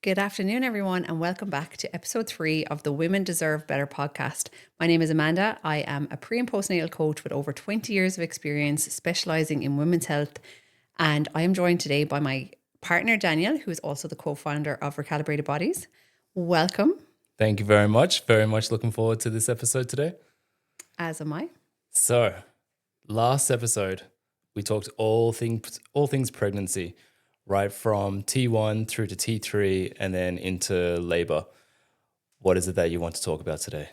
Good afternoon, everyone, and welcome back to episode 3 of the Women Deserve Better podcast. My name is Amanda. I am a pre and postnatal coach with over 20 years of experience specializing in women's health. And I am joined today by my partner, Daniel, who is also the co-founder of Recalibrated Bodies. Welcome. Thank you very much. Very much looking forward to this episode today. As am I. So, last episode, we talked all things pregnancy, right from T1 through to T3 and then into labor. What is it that you want to talk about today?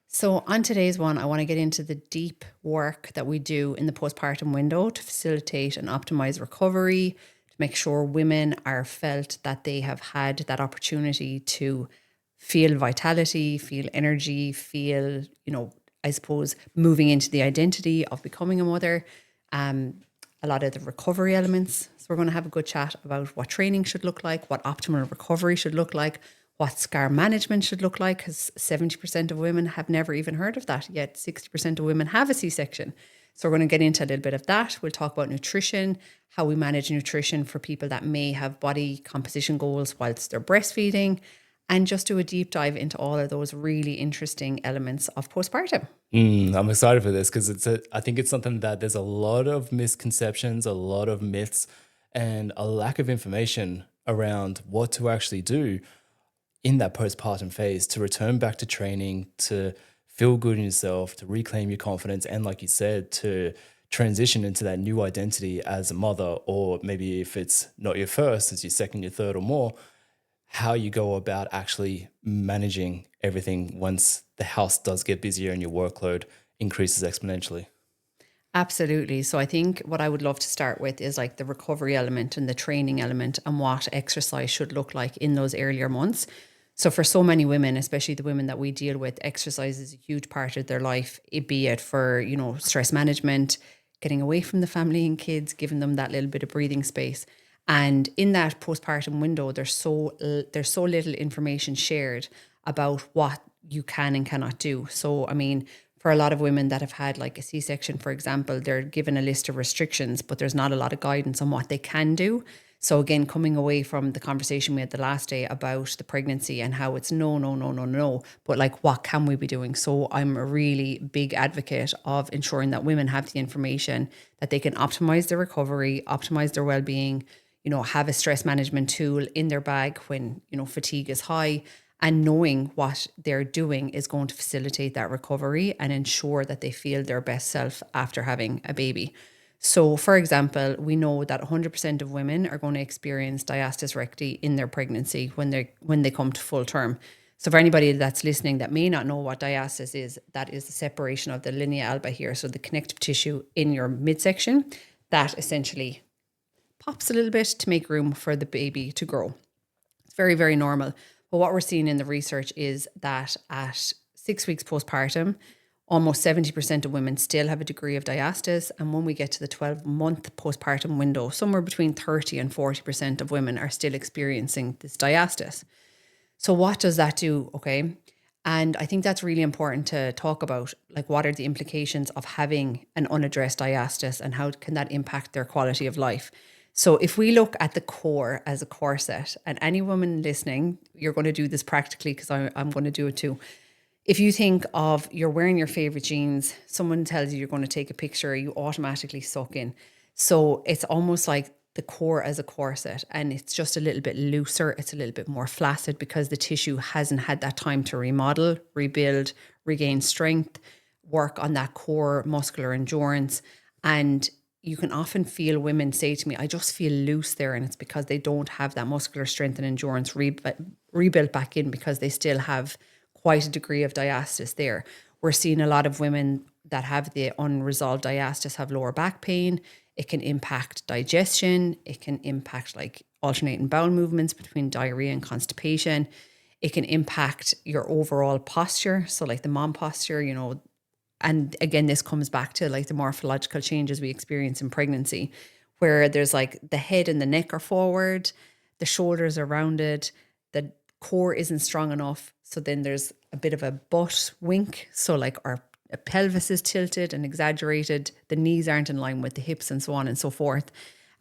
So on today's one, I want to get into the deep work that we do in the postpartum window to facilitate and optimize recovery, to make sure women are felt that they have had that opportunity to feel vitality, feel energy, feel, I suppose, moving into the identity of becoming a mother. A lot of the recovery elements. So we're going to have a good chat about what training should look like, what optimal recovery should look like, what scar management should look like, because 70% of women have never even heard of that, yet 60% of women have a C-section. So we're going to get into a little bit of that. We'll talk about nutrition, how we manage nutrition for people that may have body composition goals whilst they're breastfeeding, and just do a deep dive into all of those really interesting elements of postpartum. I'm excited for this because I think it's something that there's a lot of misconceptions, a lot of myths, and a lack of information around what to actually do in that postpartum phase to return back to training, to feel good in yourself, to reclaim your confidence, and like you said, to transition into that new identity as a mother, or maybe if it's not your first, it's your second, your third or more, how you go about actually managing everything once the house does get busier and your workload increases exponentially. Absolutely. So I think what I would love to start with is like the recovery element and the training element and what exercise should look like in those earlier months. So for so many women, especially the women that we deal with, exercise is a huge part of their life, be it for, stress management, getting away from the family and kids, giving them that little bit of breathing space. And in that postpartum window, there's so little information shared about what you can and cannot do. So, I mean, for a lot of women that have had like a C-section, for example, they're given a list of restrictions, but there's not a lot of guidance on what they can do. So again, coming away from the conversation we had the last day about the pregnancy and how it's no, but like what can we be doing? So I'm a really big advocate of ensuring that women have the information that they can optimize their recovery, optimize their well-being, have a stress management tool in their bag when, fatigue is high, and knowing what they're doing is going to facilitate that recovery and ensure that they feel their best self after having a baby. So, for example, we know that 100% of women are going to experience diastasis recti in their pregnancy when they come to full term. So for anybody that's listening that may not know what diastasis is, that is the separation of the linea alba here, so the connective tissue in your midsection, that essentially pops a little bit to make room for the baby to grow. It's very, very normal. But what we're seeing in the research is that at 6 weeks postpartum, almost 70% of women still have a degree of diastasis. And when we get to the 12-month postpartum window, somewhere between 30 and 40% of women are still experiencing this diastasis. So what does that do? Okay. And I think that's really important to talk about, like what are the implications of having an unaddressed diastasis and how can that impact their quality of life? So if we look at the core as a corset, and any woman listening, you're going to do this practically because I'm going to do it too. If you think of you're wearing your favorite jeans, someone tells you you're going to take a picture, you automatically suck in. So it's almost like the core as a corset, and it's just a little bit looser. It's a little bit more flaccid because the tissue hasn't had that time to remodel, rebuild, regain strength, work on that core muscular endurance. And you can often feel women say to me, I just feel loose there. And it's because they don't have that muscular strength and endurance rebuilt back in because they still have quite a degree of diastasis there. We're seeing a lot of women that have the unresolved diastasis have lower back pain. It can impact digestion. It can impact like alternating bowel movements between diarrhea and constipation. It can impact your overall posture. So like the mom posture, and again, this comes back to like the morphological changes we experience in pregnancy, where there's like the head and the neck are forward, the shoulders are rounded, the core isn't strong enough. So then there's a bit of a butt wink. So like our pelvis is tilted and exaggerated. The knees aren't in line with the hips and so on and so forth.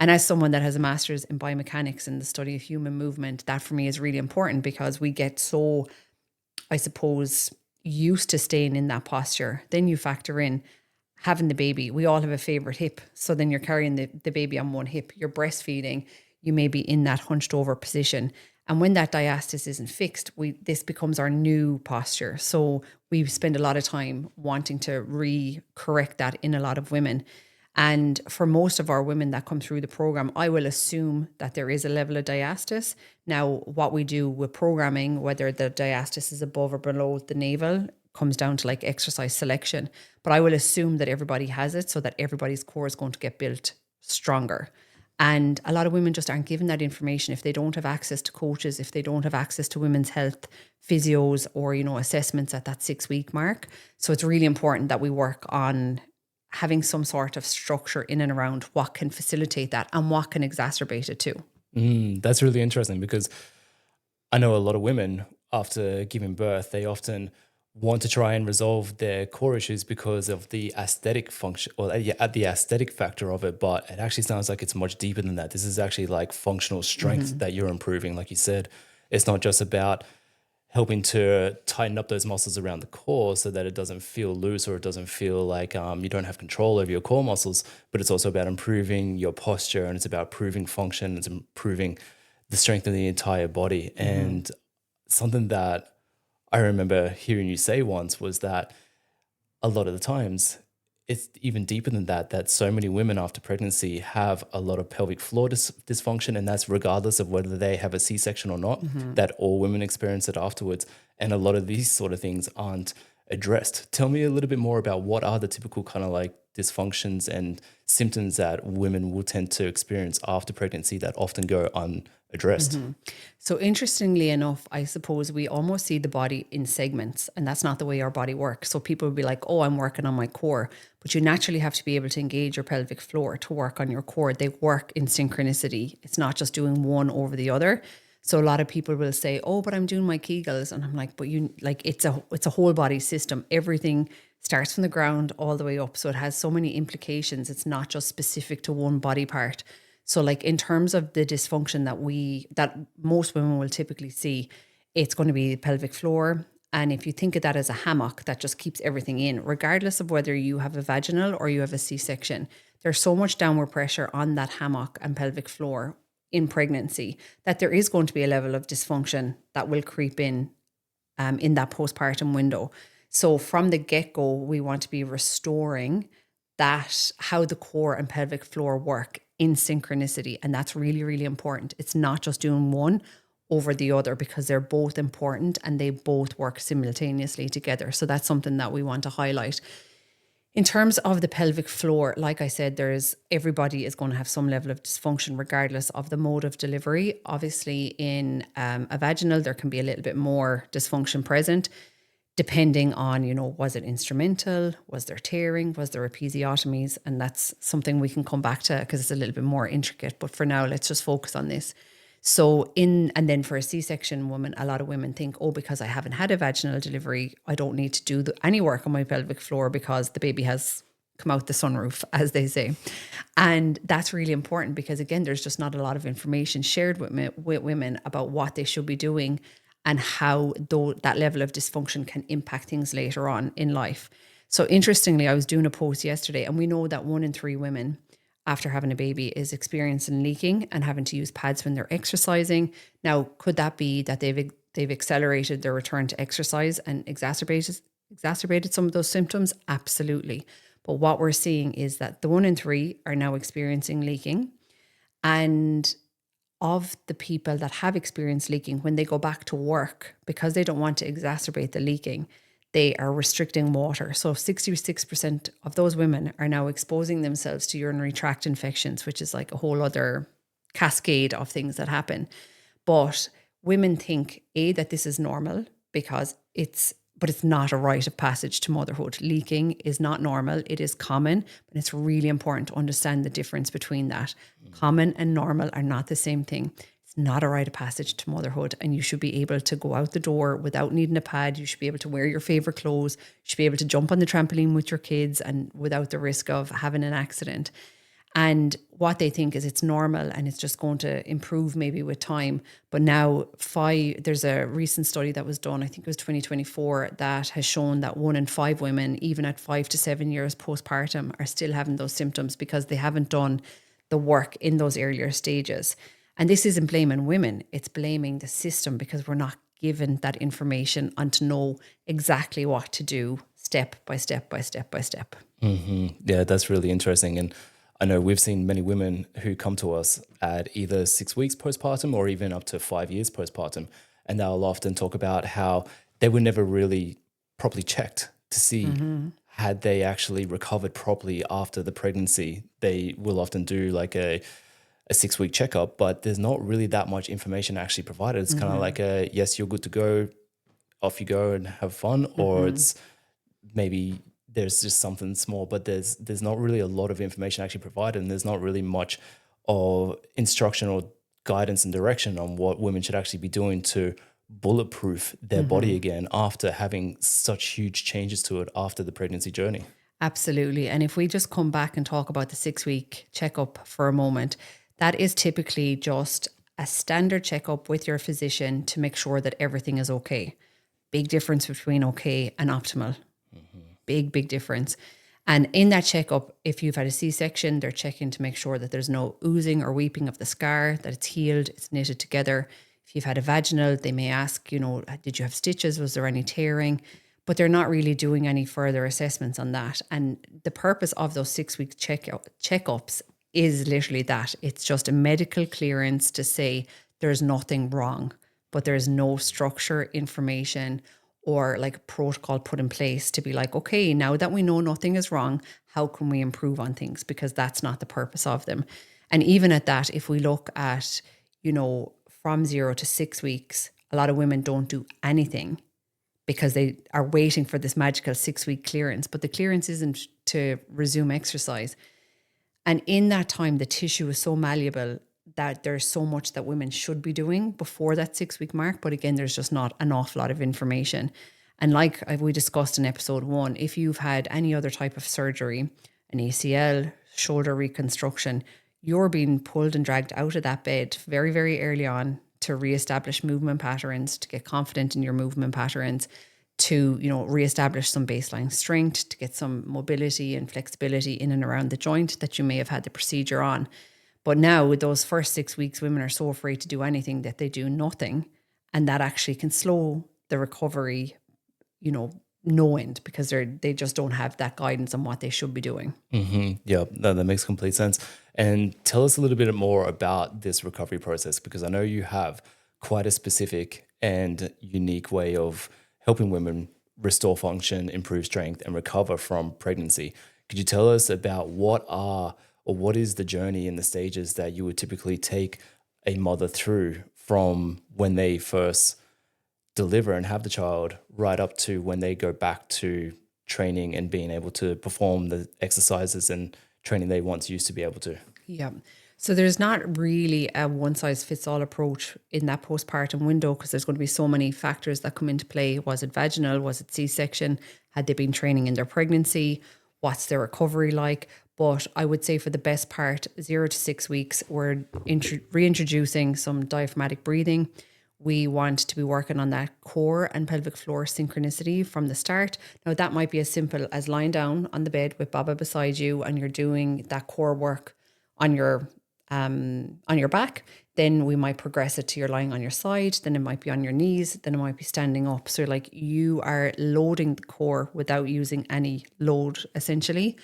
And as someone that has a master's in biomechanics and the study of human movement, that for me is really important because we get so, I suppose, used to staying in that posture. Then you factor in having the baby. We all have a favorite hip. So then you're carrying the baby on one hip, you're breastfeeding, you may be in that hunched over position. And when that diastasis isn't fixed, this becomes our new posture. So we spend a lot of time wanting to correct that in a lot of women. And for most of our women that come through the program, I will assume that there is a level of diastasis. Now, what we do with programming, whether the diastasis is above or below the navel, comes down to like exercise selection. But I will assume that everybody has it so that everybody's core is going to get built stronger. And a lot of women just aren't given that information if they don't have access to coaches, if they don't have access to women's health physios or, assessments at that 6-week mark. So it's really important that we work on having some sort of structure in and around what can facilitate that and what can exacerbate it too. That's really interesting because I know a lot of women after giving birth, they often want to try and resolve their core issues because of the aesthetic function or the aesthetic factor of it. But it actually sounds like it's much deeper than that. This is actually like functional strength that you're improving. Like you said, it's not just about helping to tighten up those muscles around the core so that it doesn't feel loose or it doesn't feel like you don't have control over your core muscles, but it's also about improving your posture and it's about improving function, it's improving the strength of the entire body. And something that I remember hearing you say once was that a lot of the times it's even deeper than that, that so many women after pregnancy have a lot of pelvic floor dysfunction, and that's regardless of whether they have a C-section or not, that all women experience it afterwards. And a lot of these sort of things aren't addressed. Tell me a little bit more about what are the typical kind of like dysfunctions and symptoms that women will tend to experience after pregnancy that often go unaddressed. So interestingly enough, I suppose we almost see the body in segments, and that's not the way our body works. So people will be like, oh, I'm working on my core, but you naturally have to be able to engage your pelvic floor to work on your core. They work in synchronicity. It's not just doing one over the other. So a lot of people will say, oh, but I'm doing my Kegels. And I'm like, but it's a whole body system. Everything starts from the ground all the way up. So it has so many implications. It's not just specific to one body part. So like in terms of the dysfunction that most women will typically see, it's going to be the pelvic floor. And if you think of that as a hammock that just keeps everything in, regardless of whether you have a vaginal or you have a C-section, there's so much downward pressure on that hammock and pelvic floor in pregnancy that there is going to be a level of dysfunction that will creep in that postpartum window. So from the get-go, we want to be restoring that, how the core and pelvic floor work in synchronicity. And that's really, really important. It's not just doing one over the other because they're both important and they both work simultaneously together. So that's something that we want to highlight. In terms of the pelvic floor, like I said, everybody is going to have some level of dysfunction regardless of the mode of delivery. Obviously, in a vaginal, there can be a little bit more dysfunction present, depending on, was it instrumental? Was there tearing? Was there episiotomies? And that's something we can come back to because it's a little bit more intricate. But for now, let's just focus on this. So and then for a C-section woman, a lot of women think, oh, because I haven't had a vaginal delivery, I don't need to do any work on my pelvic floor because the baby has come out the sunroof, as they say. And that's really important because, again, there's just not a lot of information shared with women about what they should be doing and how that level of dysfunction can impact things later on in life. So interestingly, I was doing a post yesterday, and we know that 1 in 3 women after having a baby is experiencing leaking and having to use pads when they're exercising. Now, could that be that they've accelerated their return to exercise and exacerbated some of those symptoms? Absolutely. But what we're seeing is that the 1 in 3 are now experiencing leaking. And of the people that have experienced leaking, when they go back to work, because they don't want to exacerbate the leaking, they are restricting water. So 66% of those women are now exposing themselves to urinary tract infections, which is like a whole other cascade of things that happen. But women think, that this is normal because it's not a rite of passage to motherhood. Leaking is not normal. It is common, but it's really important to understand the difference between that. Common and normal are not the same thing. It's not a rite of passage to motherhood, and you should be able to go out the door without needing a pad. You should be able to wear your favorite clothes. You should be able to jump on the trampoline with your kids and without the risk of having an accident. And what they think is it's normal and it's just going to improve maybe with time. But now there's a recent study that was done, I think it was 2024, that has shown that 1 in 5 women, even at 5 to 7 years postpartum, are still having those symptoms because they haven't done the work in those earlier stages. And this isn't blaming women, it's blaming the system because we're not given that information and to know exactly what to do step by step by step by step. Yeah, that's really interesting. And I know we've seen many women who come to us at either 6 weeks postpartum or even up to 5 years postpartum. And they'll often talk about how they were never really properly checked to see had they actually recovered properly after the pregnancy. They will often do like a 6-week checkup, but there's not really that much information actually provided. It's kind of like a, yes, you're good to go, off you go and have fun, or it's maybe there's just something small, but there's not really a lot of information actually provided, and there's not really much of instruction or guidance and direction on what women should actually be doing to bulletproof their body again after having such huge changes to it after the pregnancy journey. Absolutely. And if we just come back and talk about the 6-week checkup for a moment, that is typically just a standard checkup with your physician to make sure that everything is okay. Big difference between okay and optimal. Big difference. And in that checkup, if you've had a C-section, they're checking to make sure that there's no oozing or weeping of the scar, that it's healed, it's knitted together. If you've had a vaginal, they may ask, did you have stitches? Was there any tearing? But they're not really doing any further assessments on that. And the purpose of those 6-week checkups is literally that. It's just a medical clearance to say there's nothing wrong, but there's no structure, information, or like a protocol put in place to be like, okay, now that we know nothing is wrong, how can we improve on things? Because that's not the purpose of them. And even at that, if we look at, from 0 to 6 weeks, a lot of women don't do anything because they are waiting for this magical 6-week clearance. But the clearance isn't to resume exercise. And in that time, the tissue is so malleable that there's so much that women should be doing before that 6-week mark. But again, there's just not an awful lot of information. And like we discussed in episode 1, if you've had any other type of surgery, an ACL, shoulder reconstruction, you're being pulled and dragged out of that bed very, very early on to reestablish movement patterns, to get confident in your movement patterns, to, reestablish some baseline strength, to get some mobility and flexibility in and around the joint that you may have had the procedure on. But now with those first 6 weeks, women are so afraid to do anything that they do nothing. And that actually can slow the recovery, no end, because they just don't have that guidance on what they should be doing. Yeah, that makes complete sense. And tell us a little bit more about this recovery process, because I know you have quite a specific and unique way of helping women restore function, improve strength, and recover from pregnancy. Could you tell us about what is the journey and the stages that you would typically take a mother through from when they first deliver and have the child right up to when they go back to training and being able to perform the exercises and training they once used to be able to? Yeah. So there's not really a one size fits all approach in that postpartum window because there's going to be so many factors that come into play. Was it vaginal? Was it C-section? Had they been training in their pregnancy? What's their recovery like? But I would say for the best part, 0 to 6 weeks, we're reintroducing some diaphragmatic breathing. We want to be working on that core and pelvic floor synchronicity from the start. Now, that might be as simple as lying down on the bed with Baba beside you and you're doing that core work on your back. Then we might progress it to you're lying on your side. Then it might be on your knees. Then it might be standing up. So like you are loading the core without using any load essentially.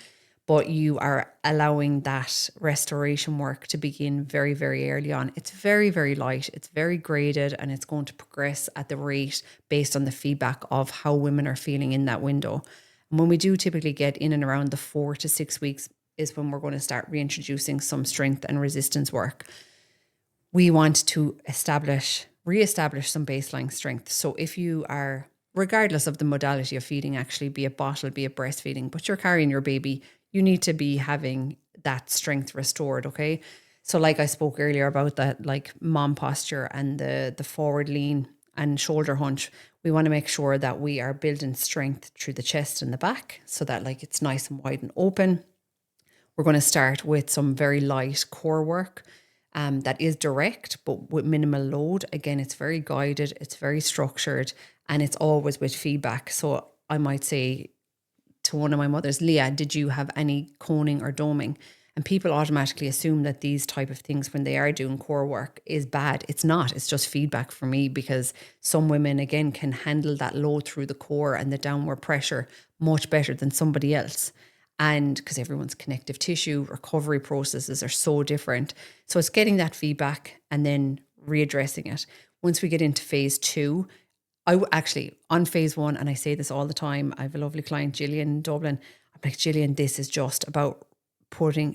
But you are allowing that restoration work to begin very, very early on. It's very, very light. It's very graded and it's going to progress at the rate based on the feedback of how women are feeling in that window. And when we do typically get in and around the 4 to 6 weeks is when we're going to start reintroducing some strength and resistance work. We want to reestablish some baseline strength. So if you are, regardless of the modality of feeding, actually, be it bottle, be it breastfeeding, but you're carrying your baby, you need to be having that strength restored, okay? So like I spoke earlier about that like mom posture and the forward lean and shoulder hunch, we want to make sure that we are building strength through the chest and the back so that like it's nice and wide and open. We're going to start with some very light core work that is direct, but with minimal load. Again, it's very guided, it's very structured, and it's always with feedback. So I might say to one of my mothers, Leah, did you have any coning or doming? And people automatically assume that these type of things when they are doing core work is bad. It's not. It's just feedback for me, because some women, again, can handle that load through the core and the downward pressure much better than somebody else. And because everyone's connective tissue recovery processes are so different. So it's getting that feedback and then readdressing it. Once we get into phase 2, actually on phase 1, and I say this all the time, I have a lovely client, Gillian in Dublin. I'm like, Gillian, this is just about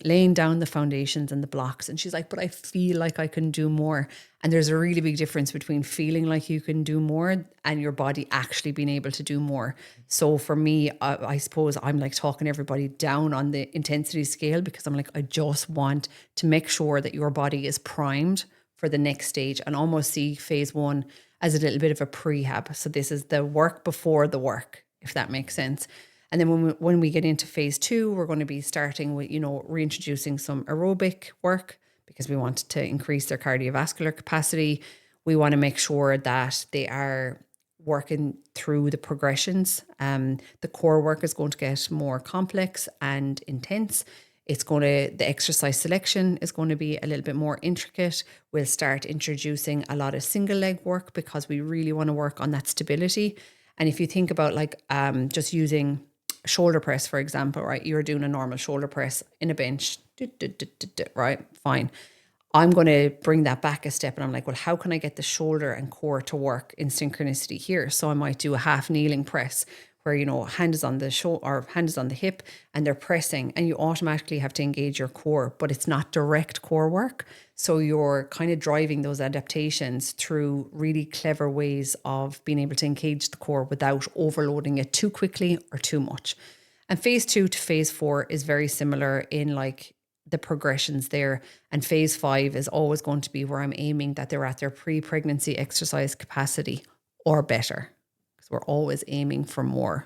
laying down the foundations and the blocks. And she's like, but I feel like I can do more. And there's a really big difference between feeling like you can do more and your body actually being able to do more. So for me, I suppose I'm like talking everybody down on the intensity scale, because I'm like, I just want to make sure that your body is primed for the next stage, and almost see phase 1 as a little bit of a prehab. So this is the work before the work, if that makes sense. And then when we get into phase 2, we're going to be starting with, reintroducing some aerobic work, because we want to increase their cardiovascular capacity. We want to make sure that they are working through the progressions. The core work is going to get more complex and intense. The exercise selection is going to be a little bit more intricate. We'll start introducing a lot of single leg work, because we really want to work on that stability. And if you think about just using shoulder press, for example, right? You're doing a normal shoulder press in a bench, right? Fine. I'm going to bring that back a step, and I'm like, well, how can I get the shoulder and core to work in synchronicity here? So I might do a half kneeling press where, hand is on the shoulder or hand is on the hip and they're pressing, and you automatically have to engage your core, but it's not direct core work. So you're kind of driving those adaptations through really clever ways of being able to engage the core without overloading it too quickly or too much. And phase 2 to phase 4 is very similar in the progressions there. And phase 5 is always going to be where I'm aiming that they're at their pre-pregnancy exercise capacity or better. Because we're always aiming for more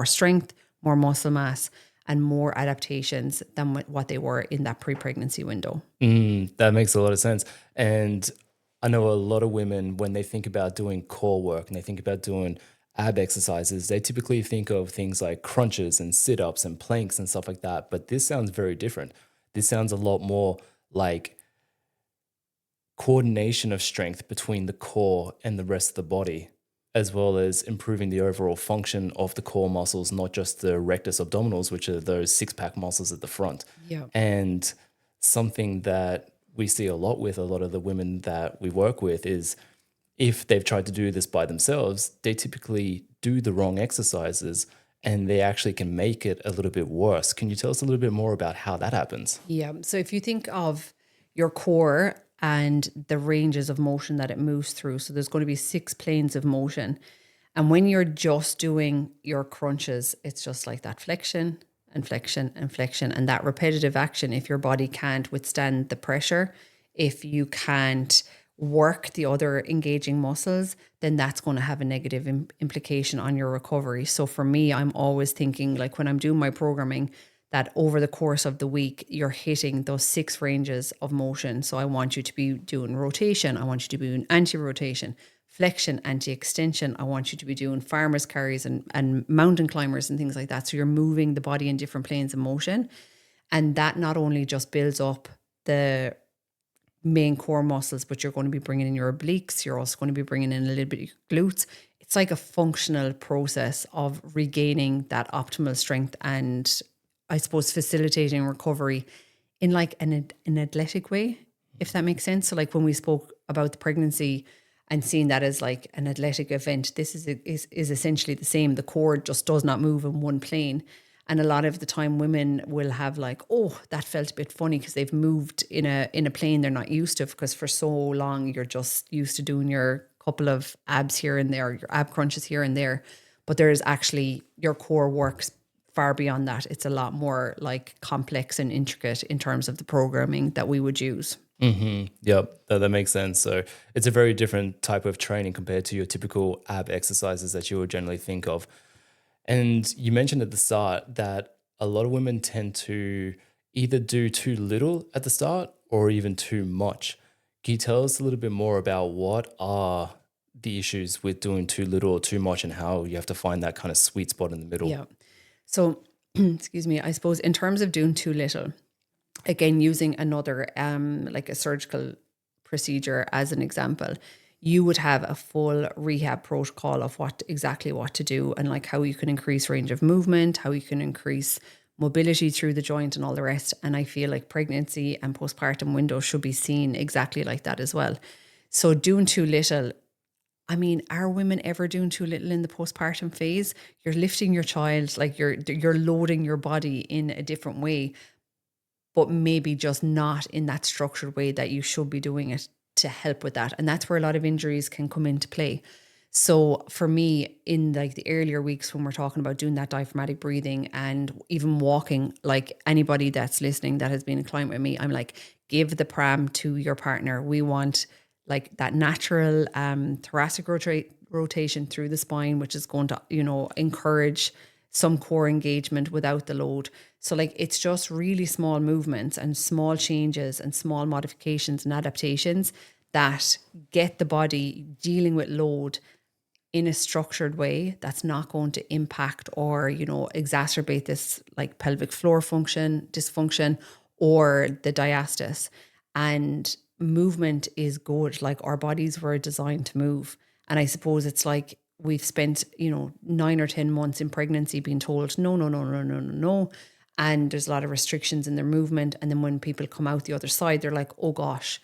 strength, more muscle mass, and more adaptations than what they were in that pre-pregnancy window. That makes a lot of sense. And I know a lot of women, when they think about doing core work and they think about doing ab exercises, they typically think of things like crunches and sit-ups and planks and stuff like that. But this sounds very different. This sounds a lot more like coordination of strength between the core and the rest of the body, as well as improving the overall function of the core muscles, not just the rectus abdominals, which are those six-pack muscles at the front. Yeah. And something that we see a lot with a lot of the women that we work with is if they've tried to do this by themselves, they typically do the wrong exercises and they actually can make it a little bit worse. Can you tell us a little bit more about how that happens? Yeah. So if you think of your core and the ranges of motion that it moves through, so there's going to be 6 planes of motion. And when you're just doing your crunches, it's just like that flexion and flexion and flexion, and that repetitive action. If your body can't withstand the pressure, if you can't work the other engaging muscles, then that's going to have a negative implication on your recovery. So for me, I'm always thinking, like when I'm doing my programming, that over the course of the week, you're hitting those 6 ranges of motion. So I want you to be doing rotation. I want you to be doing anti-rotation, flexion, anti-extension. I want you to be doing farmers carries and mountain climbers and things like that. So you're moving the body in different planes of motion. And that not only just builds up the main core muscles, but you're going to be bringing in your obliques. You're also going to be bringing in a little bit of your glutes. It's like a functional process of regaining that optimal strength and I suppose facilitating recovery in like an athletic way, if that makes sense. So like when we spoke about the pregnancy and seeing that as like an athletic event, this is essentially the same. The core just does not move in one plane. And a lot of the time women will have like, oh, that felt a bit funny because they've moved in a plane they're not used to, because for so long you're just used to doing your couple of abs here and there, your ab crunches here and there. But there's actually, your core works far beyond that. It's a lot more like complex and intricate in terms of the programming that we would use. Mm-hmm. Yep, that makes sense. So it's a very different type of training compared to your typical ab exercises that you would generally think of. And you mentioned at the start that a lot of women tend to either do too little at the start or even too much. Can you tell us a little bit more about what are the issues with doing too little or too much and how you have to find that kind of sweet spot in the middle? Yeah. So, excuse me, I suppose in terms of doing too little, again, using another, like a surgical procedure as an example, you would have a full rehab protocol of exactly what to do and like how you can increase range of movement, how you can increase mobility through the joint and all the rest. And I feel like pregnancy and postpartum windows should be seen exactly like that as well. So doing too little, I mean, are women ever doing too little in the postpartum phase? You're lifting your child, like you're loading your body in a different way, but maybe just not in that structured way that you should be doing it to help with that. And that's where a lot of injuries can come into play. So for me, in like the earlier weeks when we're talking about doing that diaphragmatic breathing and even walking, like anybody that's listening that has been a client with me, I'm like, give the pram to your partner. We want like that natural thoracic rotation through the spine, which is going to, encourage some core engagement without the load. So like it's just really small movements and small changes and small modifications and adaptations that get the body dealing with load in a structured way that's not going to impact or, exacerbate this like pelvic floor function, dysfunction, or the diastasis. And movement is good. Like our bodies were designed to move. And I suppose it's like we've spent, 9 or 10 months in pregnancy being told, no, no, no, no, no, no, no. And there's a lot of restrictions in their movement. And then when people come out the other side, they're like, oh gosh,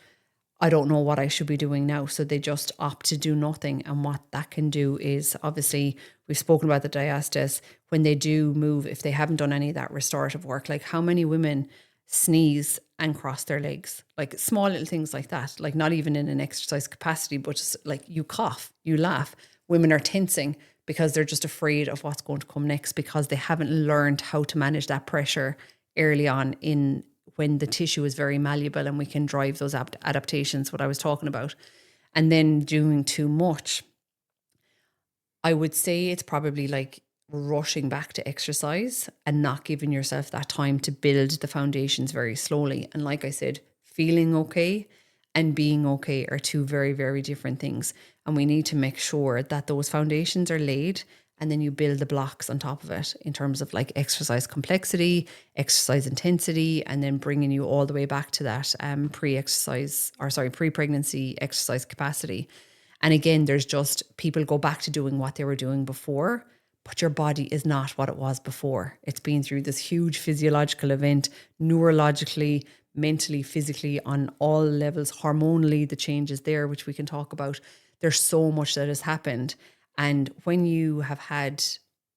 I don't know what I should be doing now. So they just opt to do nothing. And what that can do is obviously we've spoken about the diastasis. When they do move, if they haven't done any of that restorative work, like how many women sneeze and cross their legs, like small little things like that, like not even in an exercise capacity, but just like you cough, you laugh. Women are tensing because they're just afraid of what's going to come next because they haven't learned how to manage that pressure early on in when the tissue is very malleable and we can drive those adaptations, what I was talking about. And then doing too much, I would say it's probably like rushing back to exercise and not giving yourself that time to build the foundations very slowly. And like I said, feeling okay and being okay are two very, very different things. And we need to make sure that those foundations are laid and then you build the blocks on top of it in terms of like exercise complexity, exercise intensity, and then bringing you all the way back to that pre-pregnancy exercise capacity. And again, there's just people go back to doing what they were doing before, but your body is not what it was before. It's been through this huge physiological event, neurologically, mentally, physically, on all levels, hormonally, the changes there, which we can talk about. There's so much that has happened. And when you have had,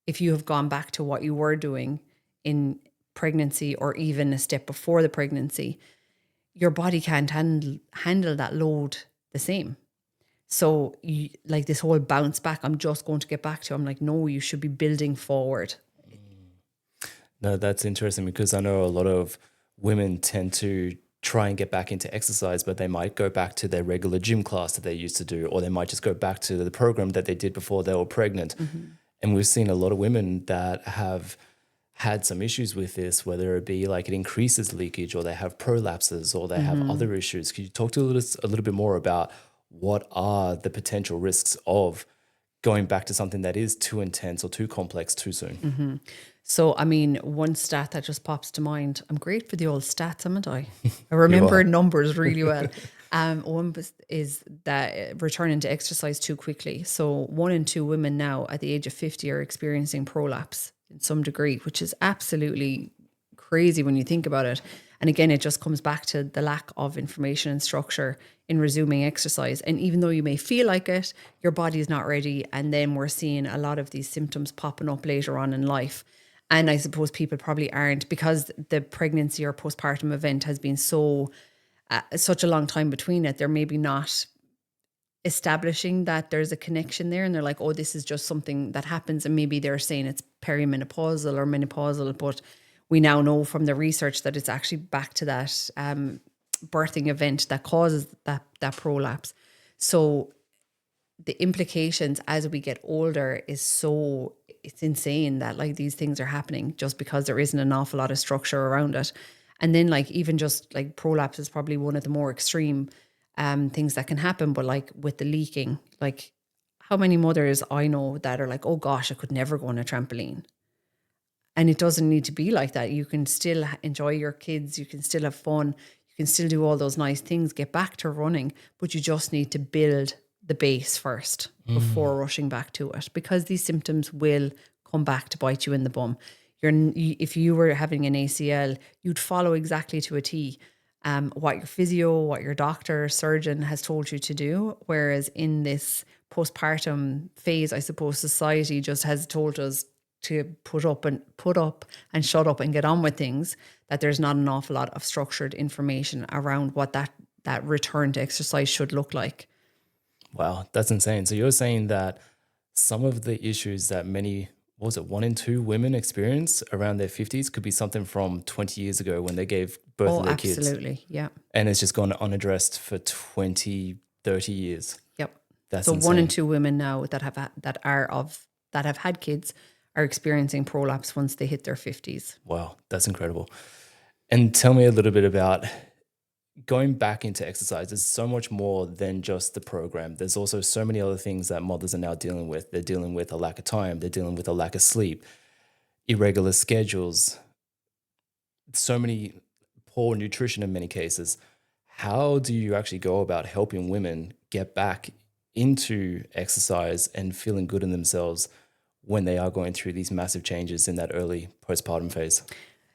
if you have gone back to what you were doing in pregnancy or even a step before the pregnancy, your body can't handle that load the same. So like this whole bounce back, I'm just going to get back to, I'm like, no, you should be building forward. No, that's interesting because I know a lot of women tend to try and get back into exercise, but they might go back to their regular gym class that they used to do, or they might just go back to the program that they did before they were pregnant. Mm-hmm. And we've seen a lot of women that have had some issues with this, whether it be like it increases leakage or they have prolapses or they have other issues. Could you talk to a little bit more about what are the potential risks of going back to something that is too intense or too complex too soon? So, I mean, one stat that just pops to mind, I'm great for the old stats, haven't I? I You remember are. numbers really well. Is that returning to exercise too quickly. So 1 in 2 women now at the age of 50 are experiencing prolapse in some degree, which is absolutely crazy when you think about it. And again, it just comes back to the lack of information and structure in resuming exercise. And even though you may feel like it, your body is not ready. And then we're seeing a lot of these symptoms popping up later on in life. And I suppose people probably aren't, because the pregnancy or postpartum event has been such a long time between it. They're maybe not establishing that there's a connection there, and they're like, oh, this is just something that happens, and maybe they're saying it's perimenopausal or menopausal, but we now know from the research that it's actually back to that birthing event that causes that prolapse. So the implications as we get older it's insane that like these things are happening just because there isn't an awful lot of structure around it. And then like even just like prolapse is probably one of the more extreme things that can happen. But like with the leaking, like how many mothers I know that are like, oh gosh, I could never go on a trampoline. And it doesn't need to be like that. You can still enjoy your kids. You can still have fun. You can still do all those nice things, get back to running, but you just need to build the base first before rushing back to it, because these symptoms will come back to bite you in the bum. If you were having an ACL, you'd follow exactly to a T what your physio, what your doctor, surgeon has told you to do. Whereas in this postpartum phase, I suppose society just has told us to put up and shut up and get on with things, that there's not an awful lot of structured information around what that return to exercise should look like. Wow, that's insane. So you're saying that some of the issues that many, what was it, 1 in 2 women experience around their 50s could be something from 20 years ago when they gave birth Oh, to their kids. absolutely. Yeah. And it's just gone unaddressed for 20, 30 years. Yep. That's So insane. 1 in 2 women now that have had kids are experiencing prolapse once they hit their 50s. Wow, that's incredible. And tell me a little bit about going back into exercise. There's so much more than just the program. There's also so many other things that mothers are now dealing with. They're dealing with a lack of time. They're dealing with a lack of sleep, irregular schedules, so many poor nutrition in many cases. How do you actually go about helping women get back into exercise and feeling good in themselves when they are going through these massive changes in that early postpartum phase?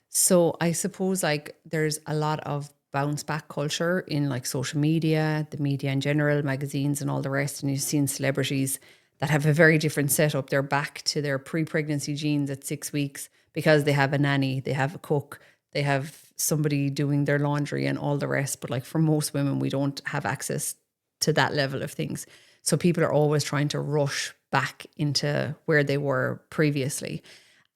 So I suppose like there's a lot of bounce back culture in like social media, the media in general, magazines and all the rest. And you've seen celebrities that have a very different setup. They're back to their pre-pregnancy genes at 6 weeks because they have a nanny, they have a cook, they have somebody doing their laundry and all the rest. But like for most women, we don't have access to that level of things. So people are always trying to rush back into where they were previously.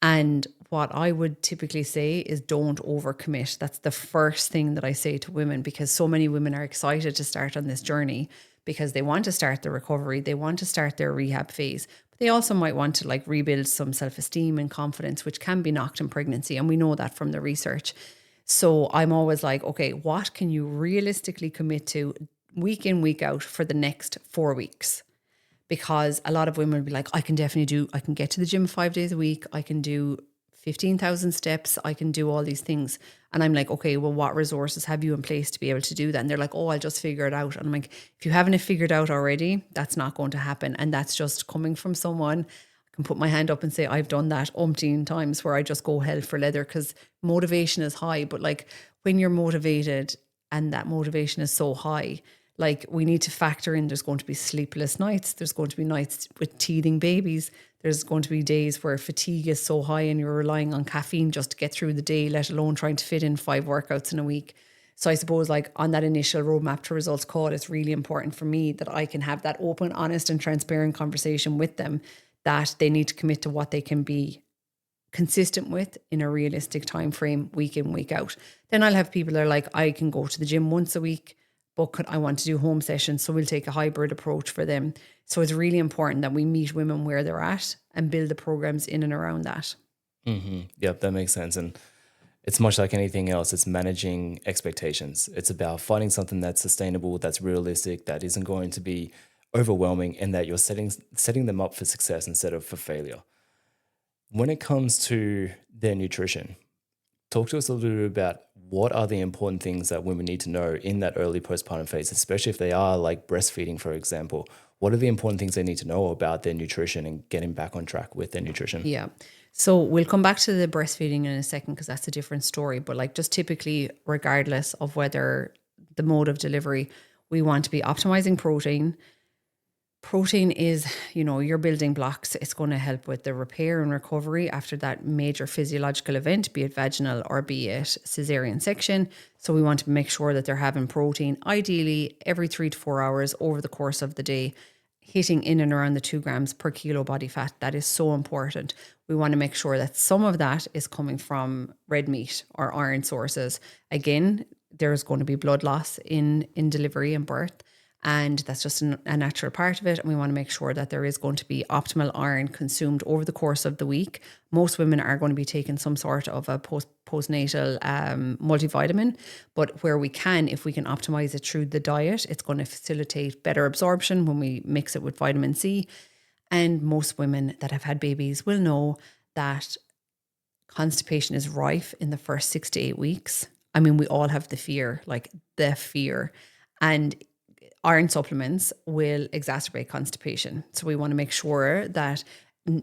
And what I would typically say is don't overcommit. That's the first thing that I say to women, because so many women are excited to start on this journey because they want to start the recovery, they want to start their rehab phase. But they also might want to like rebuild some self-esteem and confidence, which can be knocked in pregnancy. And we know that from the research. So I'm always like, okay, what can you realistically commit to week in, week out for the next 4 weeks? Because a lot of women will be like, I can get to the gym 5 days a week. I can do 15,000 steps. I can do all these things. And I'm like, okay, well, what resources have you in place to be able to do that? And they're like, oh, I'll just figure it out. And I'm like, if you haven't it figured out already, that's not going to happen. And that's just coming from someone. I can put my hand up and say, I've done that umpteen times where I just go hell for leather because motivation is high. But like when you're motivated and that motivation is so high, like we need to factor in there's going to be sleepless nights. There's going to be nights with teething babies. There's going to be days where fatigue is so high and you're relying on caffeine just to get through the day, let alone trying to fit in 5 workouts in a week. So I suppose like on that initial roadmap to results call, it's really important for me that I can have that open, honest and transparent conversation with them, that they need to commit to what they can be consistent with in a realistic time frame, week in, week out. Then I'll have people that are like, I can go to the gym once a week, but I want to do home sessions. So we'll take a hybrid approach for them. So it's really important that we meet women where they're at and build the programs in and around that. Yep, that makes sense. And it's much like anything else. It's managing expectations. It's about finding something that's sustainable, that's realistic, that isn't going to be overwhelming, and that you're setting them up for success instead of for failure. When it comes to their nutrition, talk to us a little bit about what are the important things that women need to know in that early postpartum phase, especially if they are like breastfeeding, for example. What are the important things they need to know about their nutrition and getting back on track with their nutrition? Yeah. So we'll come back to the breastfeeding in a second because that's a different story. But like just typically, regardless of whether the mode of delivery, we want to be optimizing protein. Protein is, your building blocks. It's going to help with the repair and recovery after that major physiological event, be it vaginal or be it cesarean section. So we want to make sure that they're having protein, ideally every 3 to 4 hours over the course of the day, hitting in and around the 2 grams per kilo body fat. That is so important. We want to make sure that some of that is coming from red meat or iron sources. Again, there's going to be blood loss in delivery and birth. And that's just a natural part of it. And we want to make sure that there is going to be optimal iron consumed over the course of the week. Most women are going to be taking some sort of a postnatal multivitamin, but where we can, if we can optimize it through the diet, it's going to facilitate better absorption when we mix it with vitamin C. And most women that have had babies will know that constipation is rife in the first 6 to 8 weeks. I mean, we all have the fear. And iron supplements will exacerbate constipation. So we want to make sure that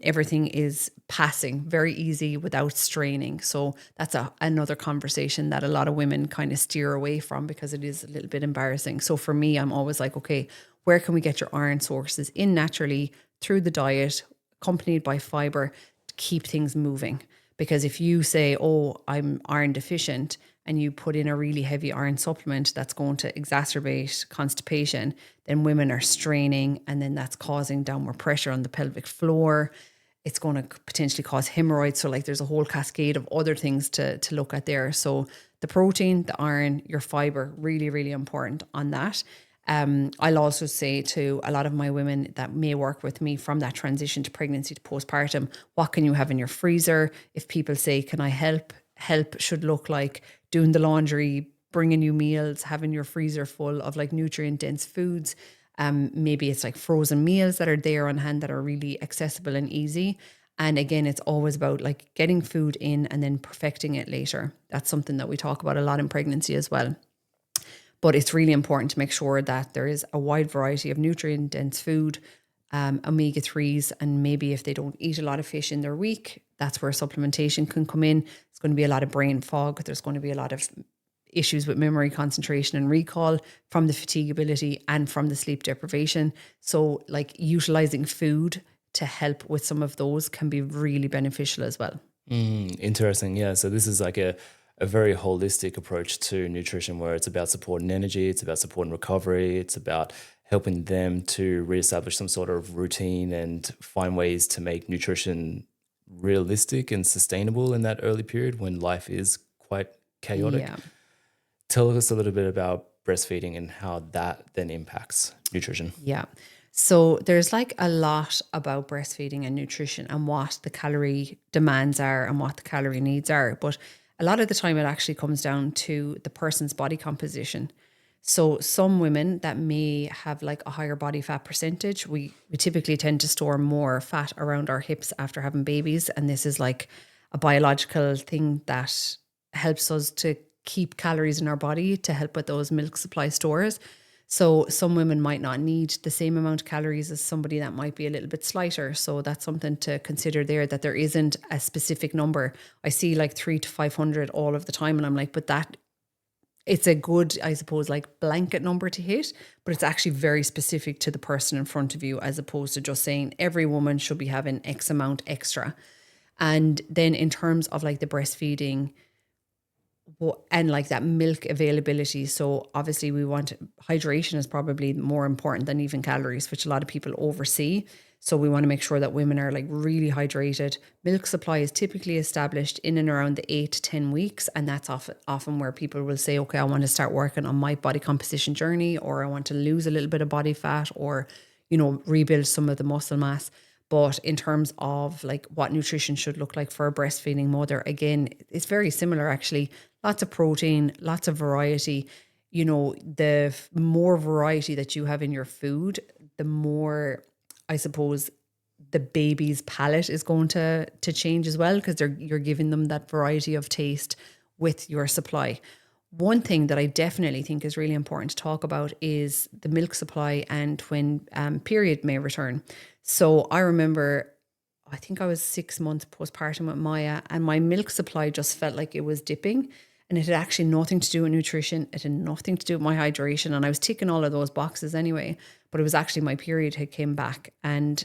everything is passing very easy without straining. So that's another conversation that a lot of women kind of steer away from because it is a little bit embarrassing. So for me, I'm always like, okay, where can we get your iron sources in naturally through the diet, accompanied by fiber, to keep things moving? Because if you say, oh, I'm iron deficient, and you put in a really heavy iron supplement that's going to exacerbate constipation, then women are straining, and then that's causing downward pressure on the pelvic floor. It's going to potentially cause hemorrhoids. So there's a whole cascade of other things to look at there. So the protein, the iron, your fiber, really, really important on that. I'll also say to a lot of my women that may work with me from that transition to pregnancy to postpartum, what can you have in your freezer? If people say, can I help should look like doing the laundry, bringing you meals, having your freezer full of nutrient dense foods. Maybe it's frozen meals that are there on hand that are really accessible and easy. And again, it's always about getting food in and then perfecting it later. That's something that we talk about a lot in pregnancy as well. But it's really important to make sure that there is a wide variety of nutrient dense food, omega-3s, and maybe if they don't eat a lot of fish in their week, that's where supplementation can come in. It's going to be a lot of brain fog. There's going to be a lot of issues with memory, concentration, and recall from the fatigability and from the sleep deprivation. So utilizing food to help with some of those can be really beneficial as well. Interesting. Yeah. So this is a very holistic approach to nutrition where it's about supporting energy, it's about supporting recovery, it's about helping them to reestablish some sort of routine and find ways to make nutrition realistic and sustainable in that early period when life is quite chaotic. Yeah. Tell us a little bit about breastfeeding and how that then impacts nutrition. Yeah. So there's a lot about breastfeeding and nutrition and what the calorie demands are and what the calorie needs are. But a lot of the time it actually comes down to the person's body composition. So some women that may have a higher body fat percentage, we typically tend to store more fat around our hips after having babies. And this is a biological thing that helps us to keep calories in our body to help with those milk supply stores. So some women might not need the same amount of calories as somebody that might be a little bit slighter. So that's something to consider there, that there isn't a specific number. I see 300 to 500 all of the time. And I'm but that it's a good, I suppose, blanket number to hit, but it's actually very specific to the person in front of you, as opposed to just saying every woman should be having X amount extra. And then in terms of the breastfeeding and that milk availability. So obviously we want hydration is probably more important than even calories, which a lot of people oversee. So we want to make sure that women are really hydrated. Milk supply is typically established in and around the 8 to 10 weeks. And that's often where people will say, okay, I want to start working on my body composition journey, or I want to lose a little bit of body fat, or, rebuild some of the muscle mass. But in terms of what nutrition should look like for a breastfeeding mother, again, it's very similar actually. Lots of protein, lots of variety. The more variety that you have in your food, the more, I suppose, the baby's palate is going to change as well, because you're giving them that variety of taste with your supply. One thing that I definitely think is really important to talk about is the milk supply and when period may return. So I remember, I think I was 6 months postpartum with Maya, and my milk supply just felt like it was dipping, and it had actually nothing to do with nutrition. It had nothing to do with my hydration, and I was ticking all of those boxes anyway. But it was actually my period had came back, and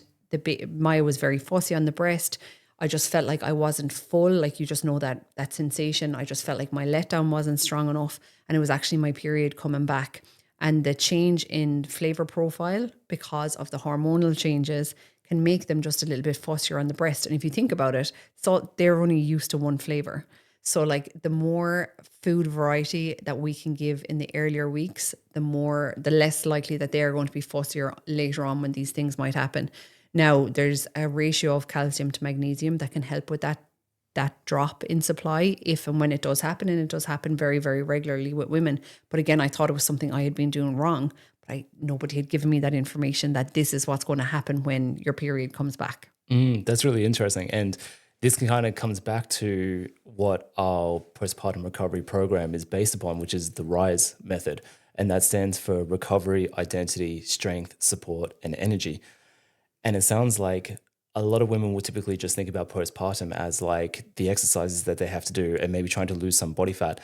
Maya was very fussy on the breast. I just felt like I wasn't full, you just know that sensation. I just felt like my letdown wasn't strong enough, and it was actually my period coming back. And the change in flavor profile because of the hormonal changes can make them just a little bit fussier on the breast. And if you think about it, so they're only used to one flavor. So like the more food variety that we can give in the earlier weeks, the less likely that they are going to be fussier later on when these things might happen. Now, there's a ratio of calcium to magnesium that can help with that drop in supply if and when it does happen, and it does happen very, very regularly with women. But again, I thought it was something I had been doing wrong, but nobody had given me that information that this is what's going to happen when your period comes back. That's really interesting. And this kind of comes back to what our postpartum recovery program is based upon, which is the RISE method. And that stands for recovery, identity, strength, support, and energy. And it sounds like a lot of women will typically just think about postpartum as like the exercises that they have to do and maybe trying to lose some body fat.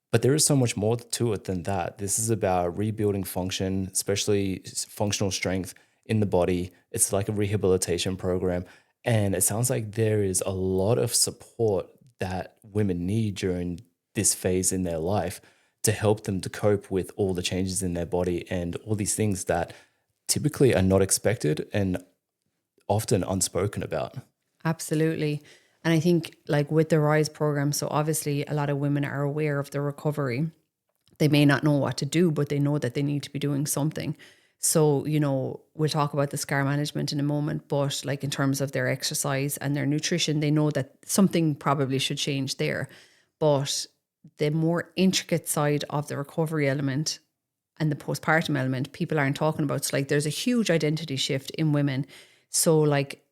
But there is so much more to it than that. This is about rebuilding function, especially functional strength in the body. It's like a rehabilitation program. And it sounds like there is a lot of support that women need during this phase in their life to help them to cope with all the changes in their body and all these things that typically are not expected and often unspoken about. Absolutely. And I think like with the RISE program, so obviously a lot of women are aware of the recovery. They may not know what to do, but they know that they need to be doing something. So, we'll talk about the scar management in a moment, but like in terms of their exercise and their nutrition, they know that something probably should change there. But the more intricate side of the recovery element and the postpartum element, people aren't talking about. So like there's a huge identity shift in women. So like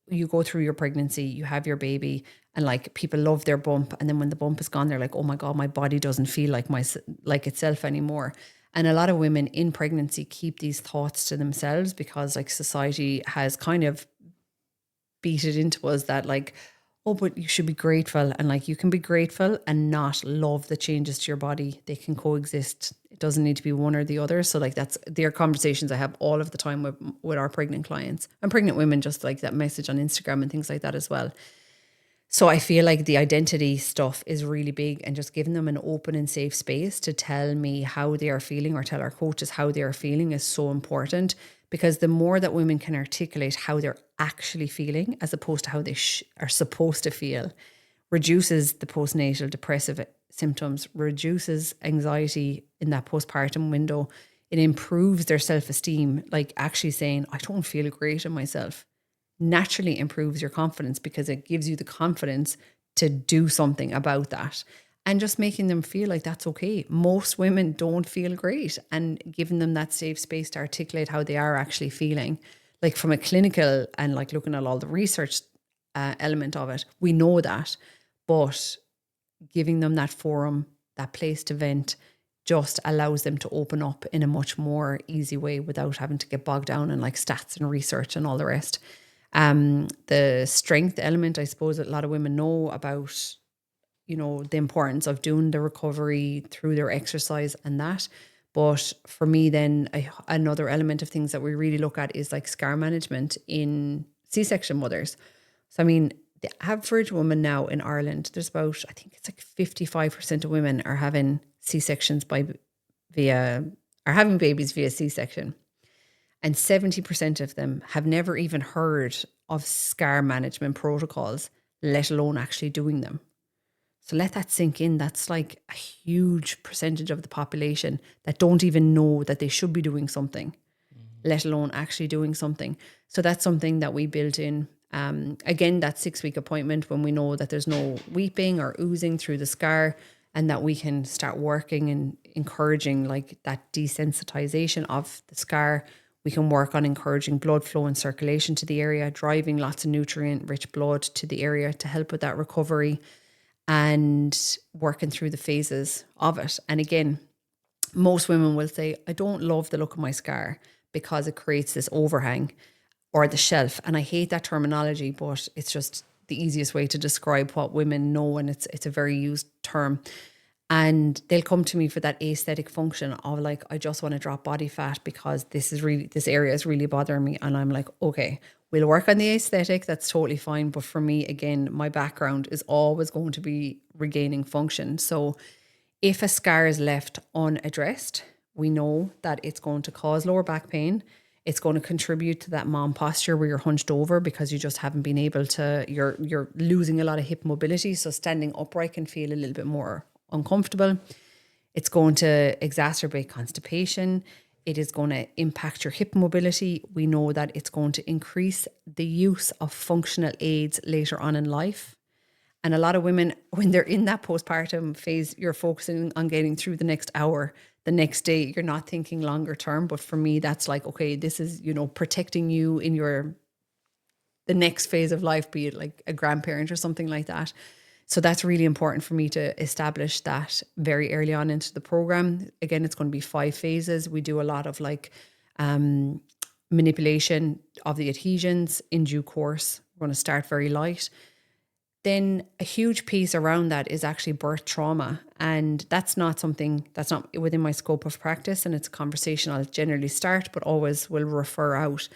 you go through your pregnancy, you have your baby, and like people love their bump, and then when the bump is gone, they're like, oh my god, my body doesn't feel like itself anymore. And a lot of women in pregnancy keep these thoughts to themselves because like society has kind of beat it into us that like, oh, but you should be grateful, and like you can be grateful and not love the changes to your body. They can coexist. It doesn't need to be one or the other. So like they're conversations I have all of the time with our pregnant clients and pregnant women, just like that message on Instagram and things like that as well. So I feel like the identity stuff is really big, and just giving them an open and safe space to tell me how they are feeling, or tell our coaches how they are feeling, is so important, because the more that women can articulate how they're actually feeling as opposed to how they are supposed to feel, reduces the postnatal depressive symptoms, reduces anxiety in that postpartum window. It improves their self-esteem, like actually saying, I don't feel great in myself, naturally improves your confidence because it gives you the confidence to do something about that, and just making them feel like that's okay. Most women don't feel great, and giving them that safe space to articulate how they are actually feeling, like from a clinical and like looking at all the research element of it, we know that, but giving them that forum, that place to vent, just allows them to open up in a much more easy way without having to get bogged down in like stats and research and all the rest. The strength element, I suppose a lot of women know about, the importance of doing the recovery through their exercise and that. But for me, then another element of things that we really look at is like scar management in C-section mothers. So, I mean, the average woman now in Ireland, there's about, I think it's like 55% of women are having C-sections are having babies via C-section. And 70% of them have never even heard of scar management protocols, let alone actually doing them. So let that sink in. That's like a huge percentage of the population that don't even know that they should be doing something, let alone actually doing something. So that's something that we built in. Again, that 6-week appointment when we know that there's no weeping or oozing through the scar, and that we can start working and encouraging like that desensitization of the scar. We can work on encouraging blood flow and circulation to the area, driving lots of nutrient-rich blood to the area to help with that recovery, and working through the phases of it. And again, most women will say, I don't love the look of my scar because it creates this overhang or the shelf. And I hate that terminology, but it's just the easiest way to describe what women know, and it's a very used term. And they'll come to me for that aesthetic function of like, I just want to drop body fat because this area is really bothering me. And I'm like, okay, we'll work on the aesthetic. That's totally fine. But for me, again, my background is always going to be regaining function. So if a scar is left unaddressed, we know that it's going to cause lower back pain. It's going to contribute to that mom posture where you're hunched over because you just haven't been able to, you're losing a lot of hip mobility. So standing upright can feel a little bit more uncomfortable. It's going to exacerbate constipation. It is going to impact your hip mobility. We know that it's going to increase the use of functional aids later on in life. And a lot of women, when they're in that postpartum phase, you're focusing on getting through the next hour, the next day. You're not thinking longer term. But for me, that's like, okay, this is, protecting you in the next phase of life, be it like a grandparent or something like that. So that's really important for me to establish that very early on into the program. Again, it's going to be 5 phases. We do a lot of like manipulation of the adhesions in due course. We're going to start very light. Then a huge piece around that is actually birth trauma. And that's not within my scope of practice. And it's a conversation I'll generally start, but always will refer out.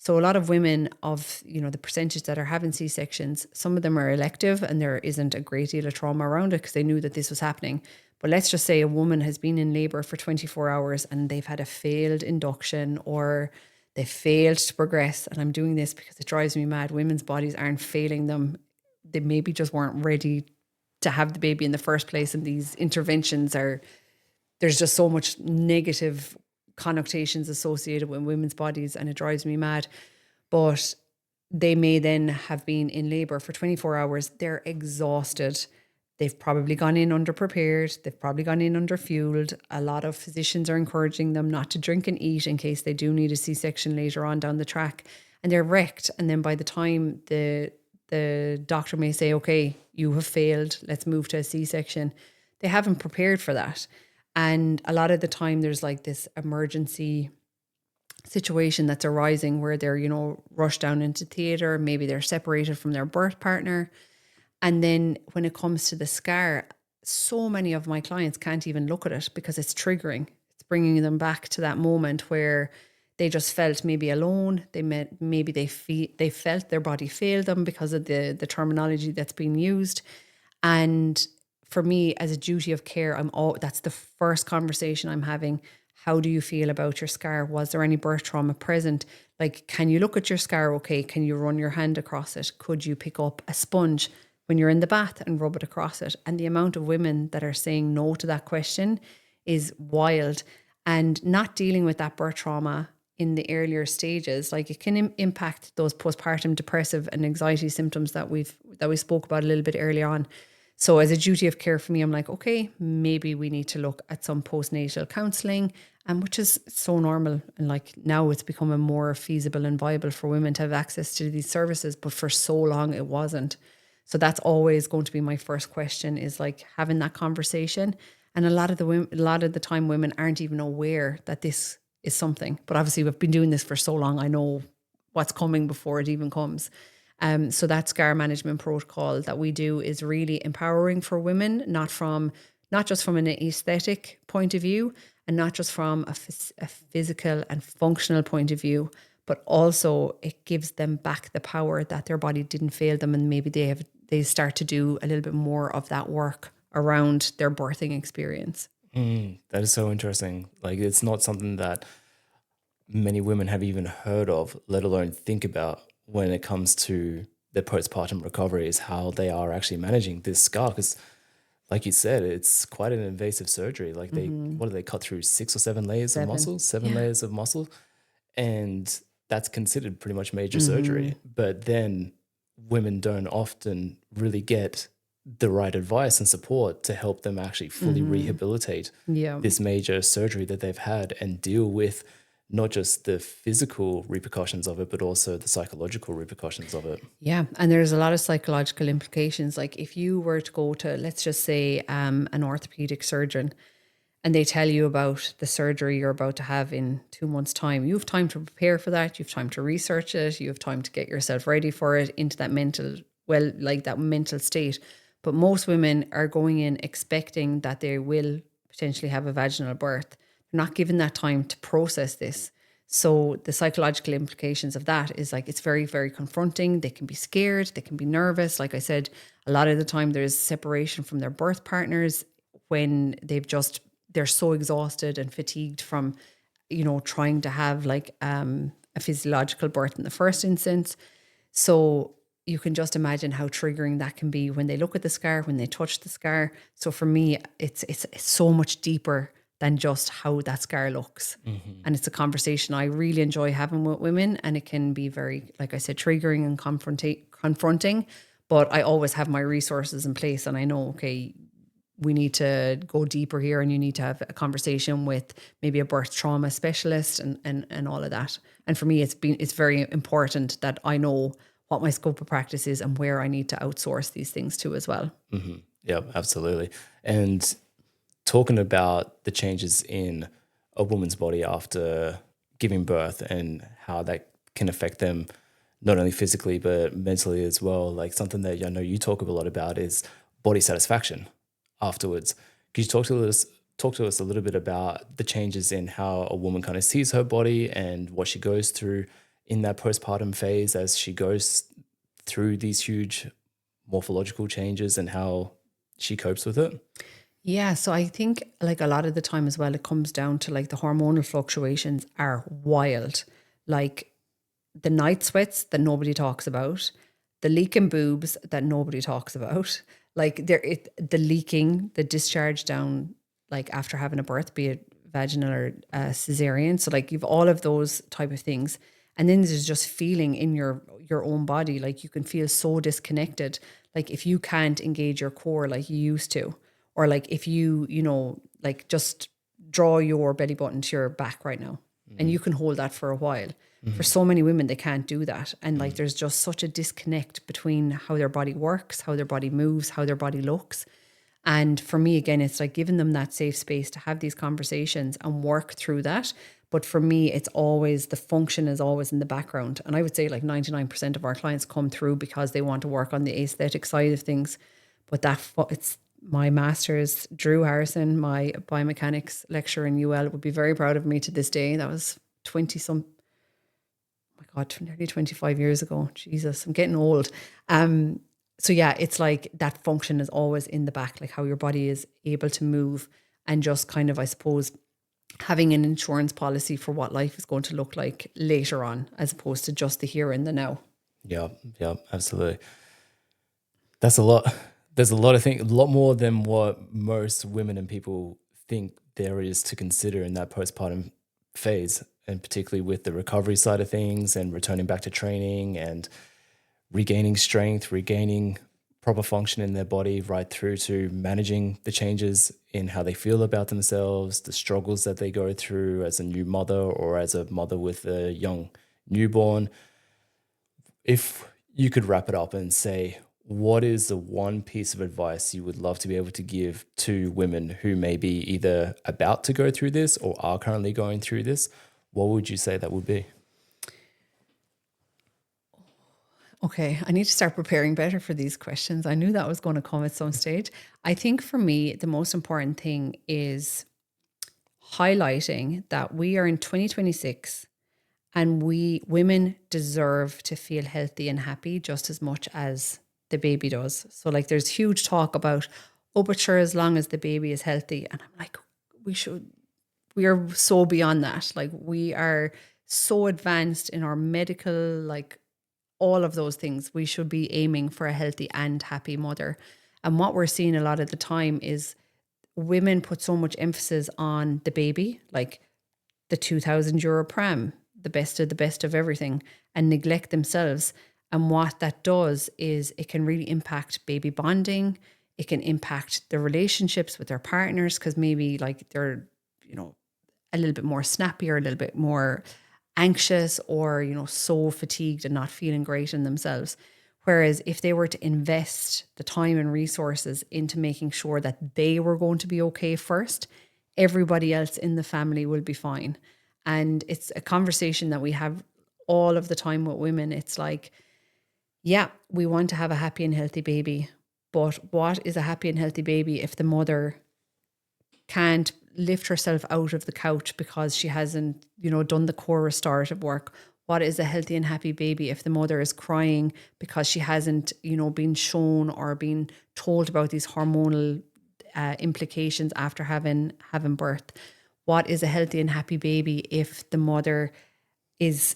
So a lot of women of, the percentage that are having C-sections, some of them are elective and there isn't a great deal of trauma around it because they knew that this was happening. But let's just say a woman has been in labor for 24 hours and they've had a failed induction or they failed to progress. And I'm doing this because it drives me mad. Women's bodies aren't failing them. They maybe just weren't ready to have the baby in the first place. And these interventions there's just so much negative connotations associated with women's bodies and it drives me mad. But they may then have been in labor for 24 hours. They're exhausted. They've probably gone in underprepared. They've probably gone in underfueled. A lot of physicians are encouraging them not to drink and eat in case they do need a C-section later on down the track. And they're wrecked. And then by the time the doctor may say, okay, you have failed, let's move to a C-section. They haven't prepared for that. And a lot of the time there's like this emergency situation that's arising where they're, rushed down into theatre. Maybe they're separated from their birth partner. And then when it comes to the scar, so many of my clients can't even look at it because it's triggering. It's bringing them back to that moment where they just felt maybe alone. They felt their body failed them because of the terminology that's being used. And for me, as a duty of care, that's the first conversation I'm having. How do you feel about your scar? Was there any birth trauma present? Like, can you look at your scar? Okay, can you run your hand across it? Could you pick up a sponge when you're in the bath and rub it across it? And the amount of women that are saying no to that question is wild. And not dealing with that birth trauma in the earlier stages, like it can impact those postpartum depressive and anxiety symptoms that we spoke about a little bit earlier on. So as a duty of care for me, I'm like, okay, maybe we need to look at some postnatal counselling, which is so normal. And like now it's becoming more feasible and viable for women to have access to these services, but for so long it wasn't. So that's always going to be my first question, is like having that conversation. And a lot of the time women aren't even aware that this is something. But obviously we've been doing this for so long, I know what's coming before it even comes. So that scar management protocol that we do is really empowering for women, not just from an aesthetic point of view and not just from a physical and functional point of view, but also it gives them back the power that their body didn't fail them, and maybe they start to do a little bit more of that work around their birthing experience. That is so interesting. Like, it's not something that many women have even heard of, let alone think about when it comes to their postpartum recovery, is how they are actually managing this scar. Because like you said, it's quite an invasive surgery. Like what do they cut through 6 or 7 layers of muscle, 7 layers of muscle. And that's considered pretty much major surgery. But then women don't often really get the right advice and support to help them actually fully rehabilitate this major surgery that they've had and deal with not just the physical repercussions of it, but also the psychological repercussions of it. Yeah. And there's a lot of psychological implications. Like if you were to go to, let's just say, an orthopedic surgeon, and they tell you about the surgery you're about to have in 2 months' time, you have time to prepare for that. You have time to research it. You have time to get yourself ready for it, into that mental state. But most women are going in expecting that they will potentially have a vaginal birth. They're not given that time to process this. So the psychological implications of that is like, it's very, very confronting. They can be scared. They can be nervous. Like I said, a lot of the time there's separation from their birth partners when they're so exhausted and fatigued from trying to have like a physiological birth in the first instance. So you can just imagine how triggering that can be when they look at the scar, when they touch the scar. So for me, it's so much deeper than just how that scar looks. And it's a conversation I really enjoy having with women, and it can be very, like I said, triggering and confronting. But I always have my resources in place, and I know, okay, we need to go deeper here, and you need to have a conversation with maybe a birth trauma specialist and all of that. And for me, it's very important that I know what my scope of practice is and where I need to outsource these things to as well. Yeah, absolutely. And talking about the changes in a woman's body after giving birth and how that can affect them not only physically but mentally as well. Like something that I know you talk a lot about is body satisfaction afterwards. Could you talk to us a little bit about the changes in how a woman kind of sees her body and what she goes through in that postpartum phase as she goes through these huge morphological changes and how she copes with it? Yeah, so I think like a lot of the time as well, it comes down to like the hormonal fluctuations are wild. Like the night sweats that nobody talks about, the leaking boobs that nobody talks about, like the leaking, the discharge down, like after having a birth, be it vaginal or cesarean. So like you've all of those type of things, and then there's just feeling in your own body, like you can feel so disconnected. Like if you can't engage your core like you used to, or like if like just draw your belly button to your back right now, and you can hold that for a while. For so many women, they can't do that. And like, there's just such a disconnect between how their body works, how their body moves, how their body looks. And for me, again, it's like giving them that safe space to have these conversations and work through that. But for me, it's always, the function is always in the background. And I would say like 99% of our clients come through because they want to work on the aesthetic side of things. But it's my master's, Drew Harrison, my biomechanics lecturer in UL, would be very proud of me to this day. That was 20 some, oh my God, nearly 25 years ago. Jesus, I'm getting old. So yeah, it's like that function is always in the back, like how your body is able to move, and just kind of, I suppose, having an insurance policy for what life is going to look like later on, as opposed to just the here and the now. Yeah, yeah, absolutely. That's a lot. There's a lot of things, a lot more than what most women and people think there is to consider in that postpartum phase, and particularly with the recovery side of things and returning back to training and regaining strength, regaining proper function in their body, right through to managing the changes in how they feel about themselves, the struggles that they go through as a new mother or as a mother with a young newborn. If you could wrap it up and say, what is the one piece of advice you would love to be able to give to women who may be either about to go through this or are currently going through this? What would you say that would be? Okay, I need to start preparing better for these questions. I knew that was going to come at some stage. I think for me, the most important thing is highlighting that we are in 2026, and we women deserve to feel healthy and happy just as much as the baby does. So like there's huge talk about, oh, but sure, as long as the baby is healthy. And I'm like, we are so beyond that. Like we are so advanced in our medical, like all of those things. We should be aiming for a healthy and happy mother. And what we're seeing a lot of the time is women put so much emphasis on the baby, like the €2,000 pram, the best of everything, and neglect themselves. And what that does is it can really impact baby bonding. It can impact their relationships with their partners, because maybe like they're, a little bit more snappy or a little bit more anxious, or, so fatigued and not feeling great in themselves. Whereas if they were to invest the time and resources into making sure that they were going to be okay first, everybody else in the family will be fine. And it's a conversation that we have all of the time with women. It's like, yeah, we want to have a happy and healthy baby, but what is a happy and healthy baby if the mother can't lift herself out of the couch because she hasn't, done the core restorative work? What is a healthy and happy baby if the mother is crying because she hasn't, been shown or been told about these hormonal implications after having birth? what is a healthy and happy baby if the mother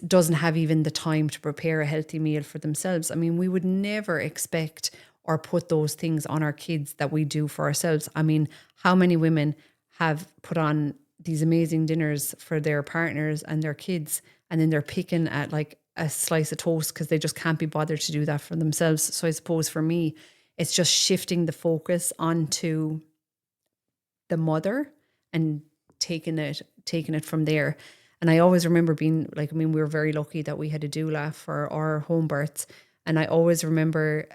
doesn't have even the time to prepare a healthy meal for themselves. I mean, we would never expect or put those things on our kids that we do for ourselves. I mean, how many women have put on these amazing dinners for their partners and their kids, and then they're picking at like a slice of toast because they just can't be bothered to do that for themselves. So I suppose for me, it's just shifting the focus onto the mother and taking it from there. And I always remember being like, I mean, we were very lucky that we had a doula for our home births. And I always remember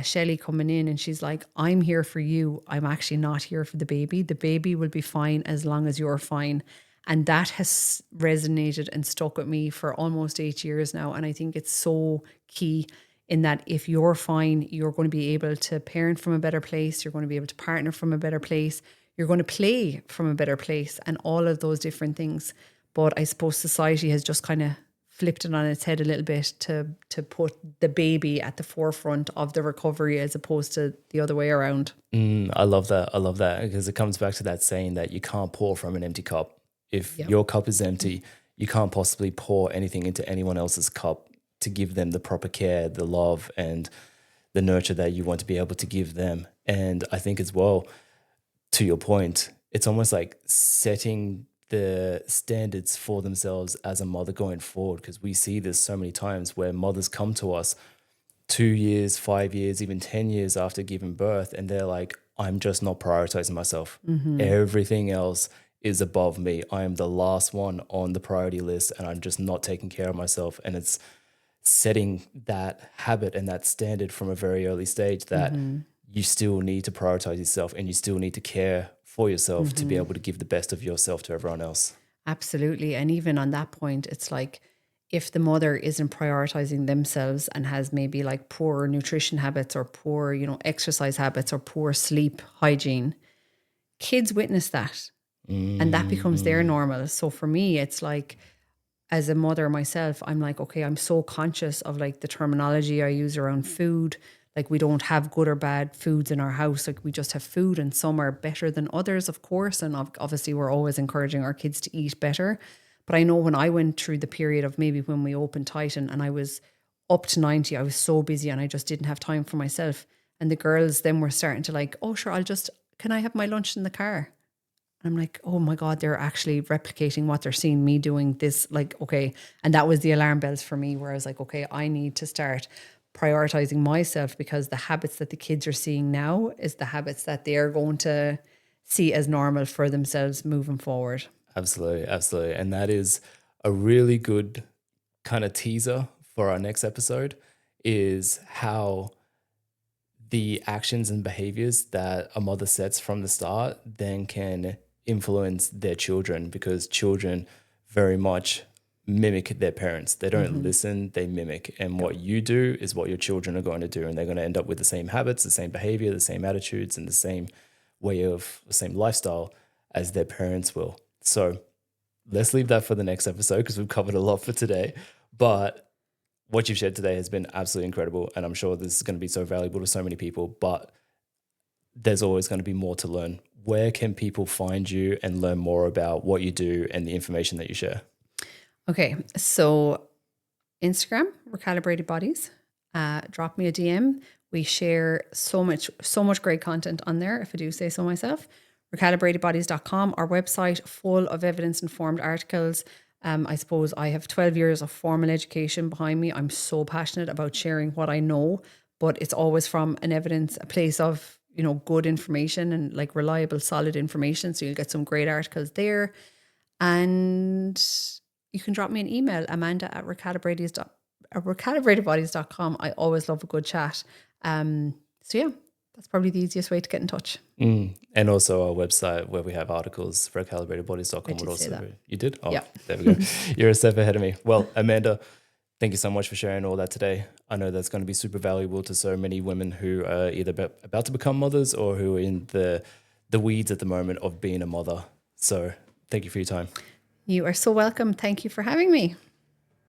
Shelley coming in and she's like, I'm here for you. I'm actually not here for the baby. The baby will be fine as long as you're fine. And that has resonated and stuck with me for almost 8 years now. And I think it's so key in that if you're fine, you're going to be able to parent from a better place. You're going to be able to partner from a better place. You're going to play from a better place and all of those different things. But I suppose society has just kind of flipped it on its head a little bit to put the baby at the forefront of the recovery as opposed to the other way around. I love that. I love that because it comes back to that saying that you can't pour from an empty cup. If your cup is empty, you can't possibly pour anything into anyone else's cup to give them the proper care, the love, and the nurture that you want to be able to give them. And I think as well, to your point, it's almost like setting the standards for themselves as a mother going forward, because we see this so many times where mothers come to us 2 years, 5 years, even 10 years after giving birth, and they're like, I'm just not prioritizing myself. Everything else is above me. I am the last one on the priority list and I'm just not taking care of myself. And it's setting that habit and that standard from a very early stage that you still need to prioritize yourself and you still need to care for yourself to be able to give the best of yourself to everyone else. Absolutely. And even on that point, it's like if the mother isn't prioritizing themselves and has maybe like poor nutrition habits or poor, exercise habits or poor sleep hygiene, kids witness that and that becomes their normal. So for me, it's like, as a mother myself, I'm like, okay, I'm so conscious of like the terminology I use around food. Like we don't have good or bad foods in our house. Like we just have food and some are better than others, of course. And obviously we're always encouraging our kids to eat better. But I know when I went through the period of maybe when we opened Titan and I was up to 90, I was so busy and I just didn't have time for myself. And the girls then were starting to like, oh, sure, can I have my lunch in the car? And I'm like, oh my God, they're actually replicating what they're seeing me doing this. Like, okay. And that was the alarm bells for me where I was like, okay, I need to start prioritizing myself because the habits that the kids are seeing now is the habits that they're going to see as normal for themselves moving forward. Absolutely. Absolutely. And that is a really good kind of teaser for our next episode is how the actions and behaviors that a mother sets from the start then can influence their children, because children very much mimic their parents. They don't listen, they mimic. And what you do is what your children are going to do. And they're going to end up with the same habits, the same behavior, the same attitudes, and the same lifestyle as their parents will. So let's leave that for the next episode because we've covered a lot for today. But what you've shared today has been absolutely incredible. And I'm sure this is going to be so valuable to so many people, but there's always going to be more to learn. Where can people find you and learn more about what you do and the information that you share? Okay. So Instagram, Recalibrated Bodies, drop me a DM. We share so much great content on there, if I do say so myself. Recalibratedbodies.com, our website full of evidence-informed articles. I suppose I have 12 years of formal education behind me. I'm so passionate about sharing what I know, but it's always from a place of, good information and like reliable, solid information. So you'll get some great articles there. And you can drop me an email, amanda@recalibratedbodies.com. I always love a good chat. So yeah, that's probably the easiest way to get in touch. And also our website where we have articles, recalibratedbodies.com. I did say that. You did? Oh, Yeah. There we go. You're a step ahead of me. Well, Amanda, thank you so much for sharing all that today. I know that's going to be super valuable to so many women who are either about to become mothers or who are in the weeds at the moment of being a mother. So thank you for your time. You are so welcome. Thank you for having me.